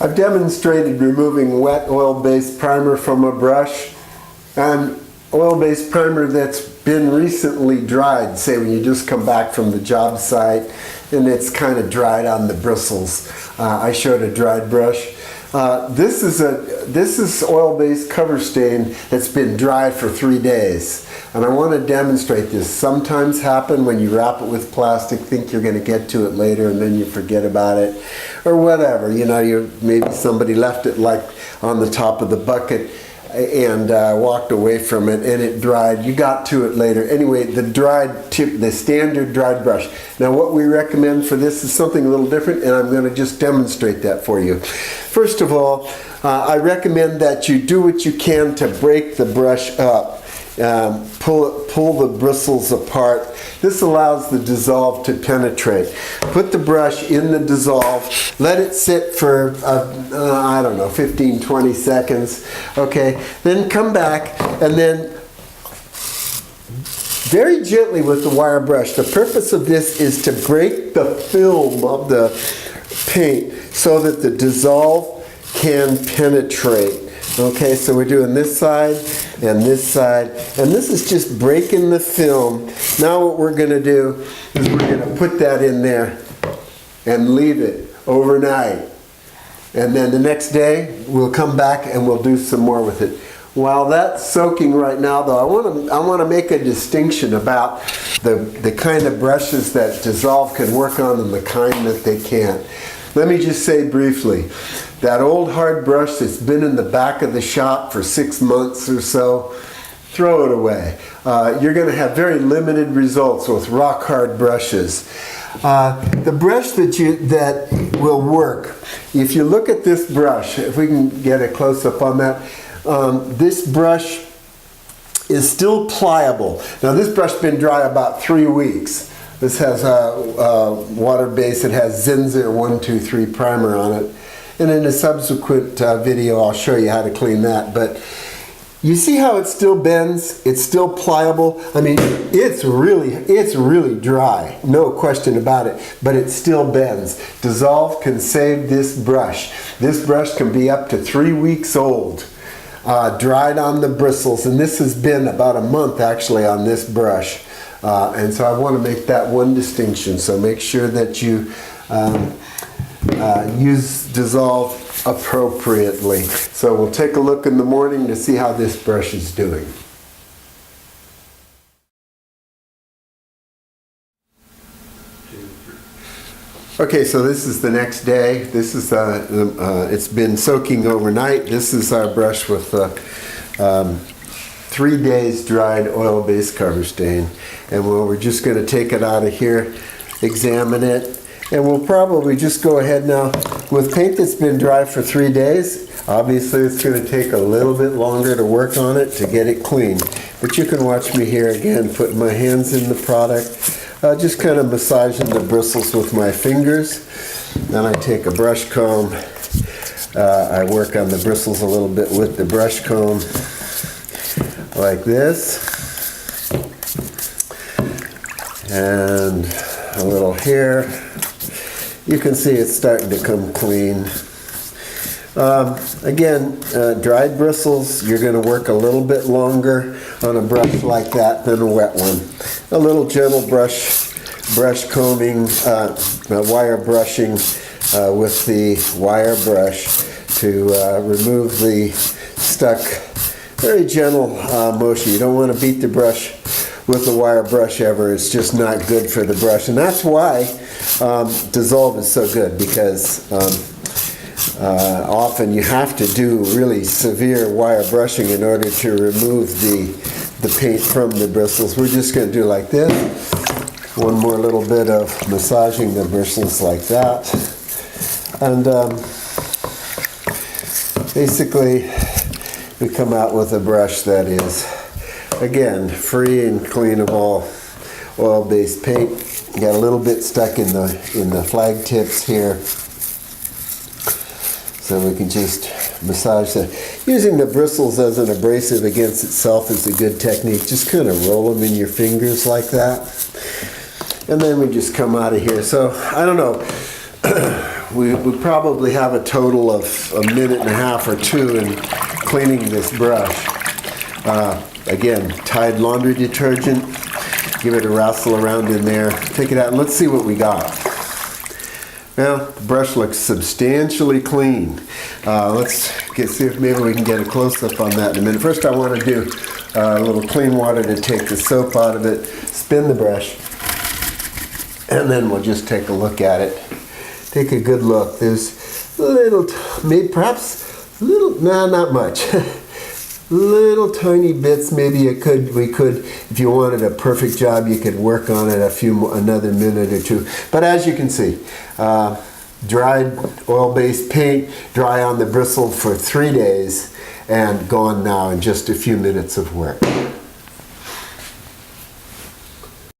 I've demonstrated removing wet oil-based primer from a brush, and oil-based primer that's been recently dried, say when you just come back from the job site and it's kind of dried on the bristles. I showed a dried brush. This is oil-based cover stain that's been dried for 3 days. And I want to demonstrate this. Sometimes happen when you wrap it with plastic, think you're going to get to it later and then you forget about it or whatever. You know, maybe somebody left it like on the top of the bucket and walked away from it and it dried. You got to it later. Anyway, the standard dried brush. Now what we recommend for this is something a little different, and I'm going to just demonstrate that for you. First of all, I recommend that you do what you can to break the brush up. Pull the bristles apart. This allows the Dizzolve to penetrate. Put the brush in the Dizzolve, let it sit for, I don't know, 15, 20 seconds. Okay, then come back and then very gently with the wire brush. The purpose of this is to break the film of the paint so that the Dizzolve can penetrate. Okay, so we're doing this side and this side, and this is just breaking the film. Now what we're going to do is we're going to put that in there and leave it overnight. And then the next day we'll come back and we'll do some more with it. While that's soaking right now though, I want to make a distinction about the kind of brushes that Dizzolve can work on and the kind that they can't. Let me just say briefly, that old hard brush that's been in the back of the shop for 6 months or so, throw it away. You're going to have very limited results with rock hard brushes. The brush that will work, if you look at this brush, if we can get a close-up on that, this brush is still pliable. Now this brush has been dry about 3 weeks. This has a water base. It has Zinsser 123 primer on it. And in a subsequent video, I'll show you how to clean that. But you see how it still bends? It's still pliable. I mean, it's really dry, no question about it. But it still bends. Dizzolve can save this brush. This brush can be up to 3 weeks old, dried on the bristles. And this has been about a month actually on this brush. And so I want to make that one distinction. So make sure that you use Dizzolve appropriately. So we'll take a look in the morning to see how this brush is doing. Okay, so this is the next day. This is it's been soaking overnight. This is our brush with 3 days dried oil-based cover stain. And we're just going to take it out of here, examine it, and we'll probably just go ahead now with paint that's been dry for 3 days. Obviously it's going to take a little bit longer to work on it to get it clean. But you can watch me here again, putting my hands in the product, just kind of massaging the bristles with my fingers. Then I take a brush comb. I work on the bristles a little bit with the brush comb, like this. And a little here. You can see it's starting to come clean. Again, dried bristles, you're going to work a little bit longer on a brush like that than a wet one. A little gentle brush combing, wire brushing with the wire brush to remove the stuck, very gentle motion. You don't want to beat the brush with a wire brush ever. It's just not good for the brush, and that's why Dizzolve is so good, because often you have to do really severe wire brushing in order to remove the paint from the bristles. We're just going to do like this. One more little bit of massaging the bristles like that, and basically we come out with a brush that is, again, free and clean of all oil-based paint. Got a little bit stuck in the flag tips here, so we can just massage that. Using the bristles as an abrasive against itself is a good technique. Just kind of roll them in your fingers like that, and then we just come out of here. So I don't know we probably have a total of a minute and a half or two in cleaning this brush. Again, Tide laundry detergent. Give it a wrestle around in there. Take it out and let's see what we got. Well, the brush looks substantially clean. Let's see if maybe we can get a close-up on that in a minute. First I want to do a little clean water to take the soap out of it, spin the brush, and then we'll just take a look at it. Take a good look. There's little, maybe perhaps little, no, not much. Little tiny bits. Maybe we could, if you wanted a perfect job, you could work on it another minute or two. But as you can see, dried oil-based paint, dry on the bristle for 3 days, and gone now in just a few minutes of work.